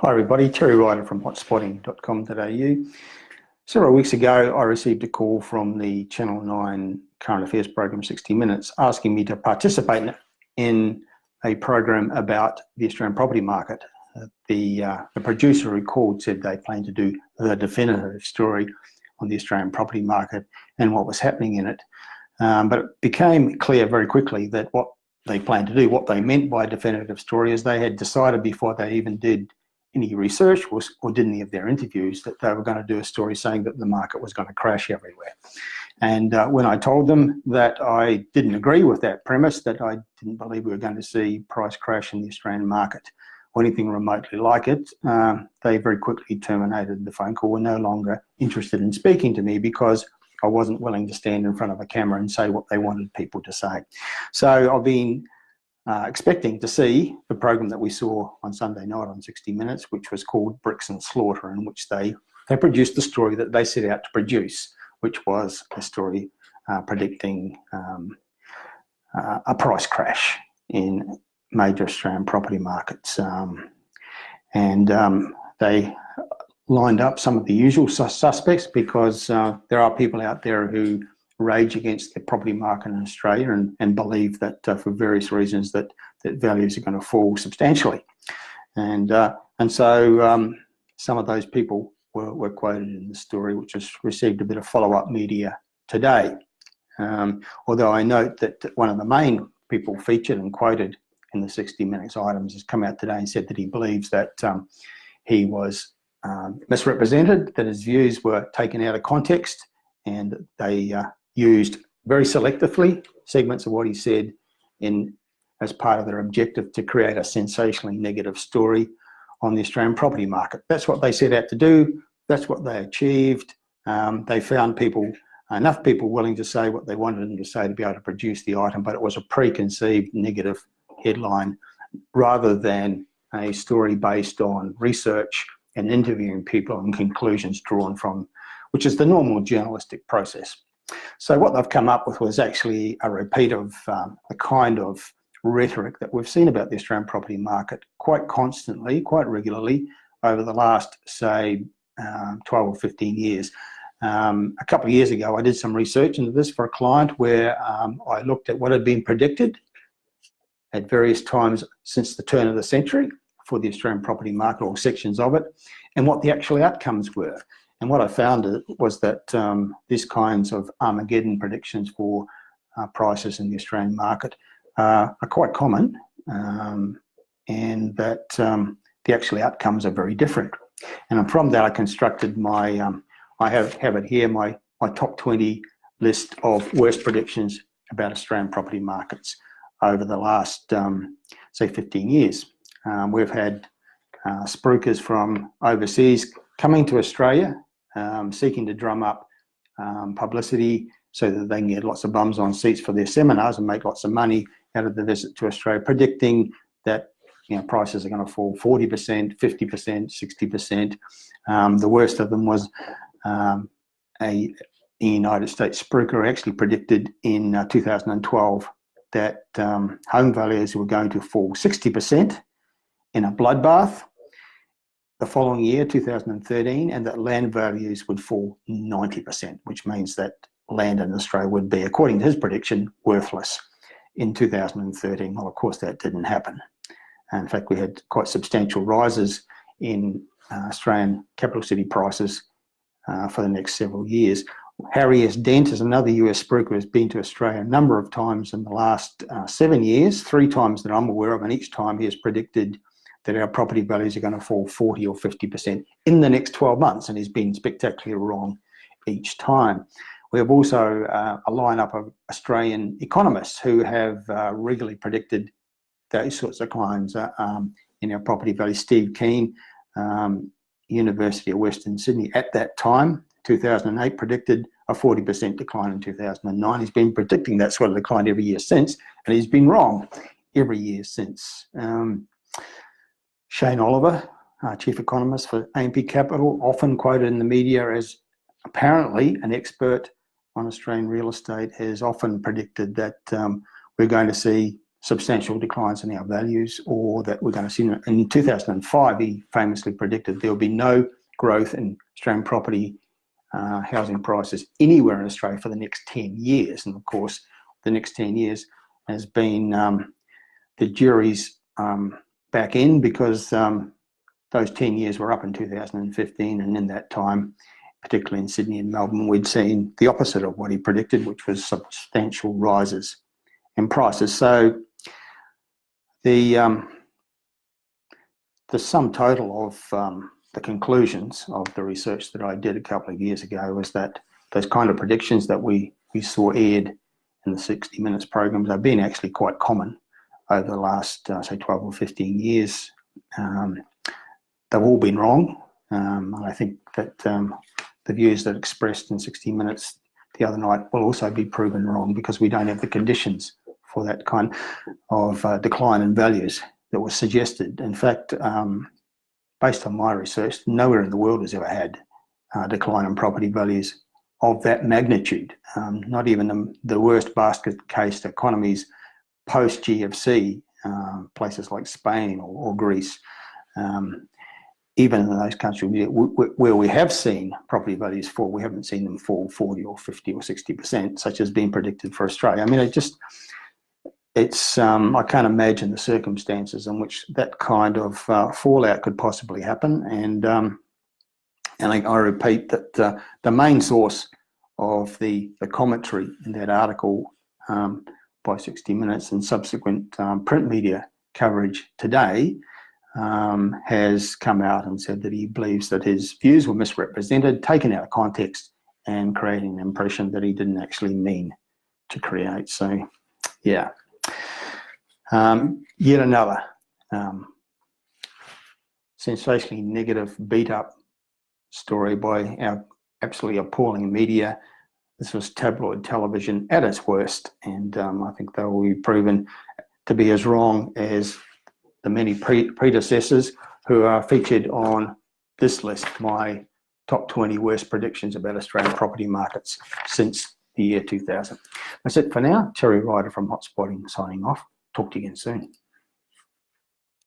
Hi everybody, Terry Ryder from hotspotting.com.au. Several weeks ago I received a call from the Channel 9 current affairs program 60 Minutes asking me to participate in a program about the Australian property market. The producer who called said they planned to do the definitive story on the Australian property market and what was happening in it. But it became clear very quickly that what they planned to do, what they meant by definitive story, is they had decided before they even did any research or did any of their interviews that they were going to do a story saying that the market was going to crash everywhere. And when I told them that I didn't agree with that premise, that I didn't believe we were going to see price crash in the Australian market or anything remotely like it, they very quickly terminated the phone call. Were no longer interested in speaking to me because I wasn't willing to stand in front of a camera and say what they wanted people to say. So I've been expecting to see the program that we saw on Sunday night on 60 Minutes, which was called Bricks and Slaughter, in which they produced the story that they set out to produce, which was a story predicting a price crash in major Australian property markets. They lined up some of the usual suspects because there are people out there who rage against the property market in Australia and believe that for various reasons that values are going to fall substantially. And so some of those people were quoted in the story, which has received a bit of follow-up media today. Although I note that one of the main people featured and quoted in the 60 Minutes items has come out today and said that he believes that he was misrepresented, that his views were taken out of context, and they used very selectively segments of what he said as part of their objective to create a sensationally negative story on the Australian property market. That's what they set out to do. That's what they achieved. They found enough people willing to say what they wanted them to say to be able to produce the item, but it was a preconceived negative headline rather than a story based on research and interviewing people and conclusions drawn from, which is the normal journalistic process. So what they've come up with was actually a repeat of the kind of rhetoric that we've seen about the Australian property market quite constantly, quite regularly over the last, say, 12 or 15 years. A couple of years ago, I did some research into this for a client where I looked at what had been predicted at various times since the turn of the century for the Australian property market, or sections of it, and what the actual outcomes were. And what I found was that these kinds of Armageddon predictions for prices in the Australian market are quite common, and that the actual outcomes are very different. And from that, I constructed my, I have it here, my top 20 list of worst predictions about Australian property markets over the last, say, 15 years. We've had spruikers from overseas coming to Australia, seeking to drum up publicity so that they can get lots of bums on seats for their seminars and make lots of money out of the visit to Australia, predicting that prices are going to fall 40%, 50%, 60%. The worst of them was a United States spruiker actually predicted in 2012 that home values were going to fall 60% in a bloodbath the following year, 2013, and that land values would fall 90%, which means that land in Australia would be, according to his prediction, worthless in 2013. Well, of course, that didn't happen. And in fact, we had quite substantial rises in Australian capital city prices for the next several years. Harry S. Dent is another US spruiker who has been to Australia a number of times in the last 7 years, 3 times that I'm aware of, and each time he has predicted that our property values are going to fall 40 or 50% in the next 12 months, and he's been spectacularly wrong each time. We have also a lineup of Australian economists who have regularly predicted those sorts of declines in our property values. Steve Keen, University of Western Sydney, at that time, 2008, predicted a 40% decline in 2009. He's been predicting that sort of decline every year since, and he's been wrong every year since. Shane Oliver, chief economist for AMP Capital, often quoted in the media as apparently an expert on Australian real estate, has often predicted that we're going to see substantial declines in our values, or that we're going to see. In 2005, he famously predicted there will be no growth in Australian property housing prices anywhere in Australia for the next 10 years. And of course, the next 10 years has been the jury's back in, because those 10 years were up in 2015, and in that time, particularly in Sydney and Melbourne, we'd seen the opposite of what he predicted, which was substantial rises in prices. So the sum total of the conclusions of the research that I did a couple of years ago was that those kind of predictions that we saw aired in the 60 Minutes programs have been actually quite common over the last, say, 12 or 15 years. They've all been wrong. I think that the views that expressed in 60 Minutes the other night will also be proven wrong, because we don't have the conditions for that kind of decline in values that was suggested. In fact, based on my research, nowhere in the world has ever had a decline in property values of that magnitude. Not even the worst basket case economies post-GFC, places like Spain or Greece, even in those countries where we have seen property values fall, we haven't seen them fall 40 or 50 or 60%, such as being predicted for Australia. I mean, I can't imagine the circumstances in which that kind of fallout could possibly happen. And I repeat that the main source of the commentary in that article by 60 Minutes and subsequent print media coverage today has come out and said that he believes that his views were misrepresented, taken out of context, and creating an impression that he didn't actually mean to create. So, yeah. Yet another sensationally negative, beat-up story by our absolutely appalling media. This was tabloid television at its worst, and I think they will be proven to be as wrong as the many predecessors who are featured on this list, my top 20 worst predictions about Australian property markets since the year 2000. That's it for now. Terry Ryder from Hotspotting signing off. Talk to you again soon.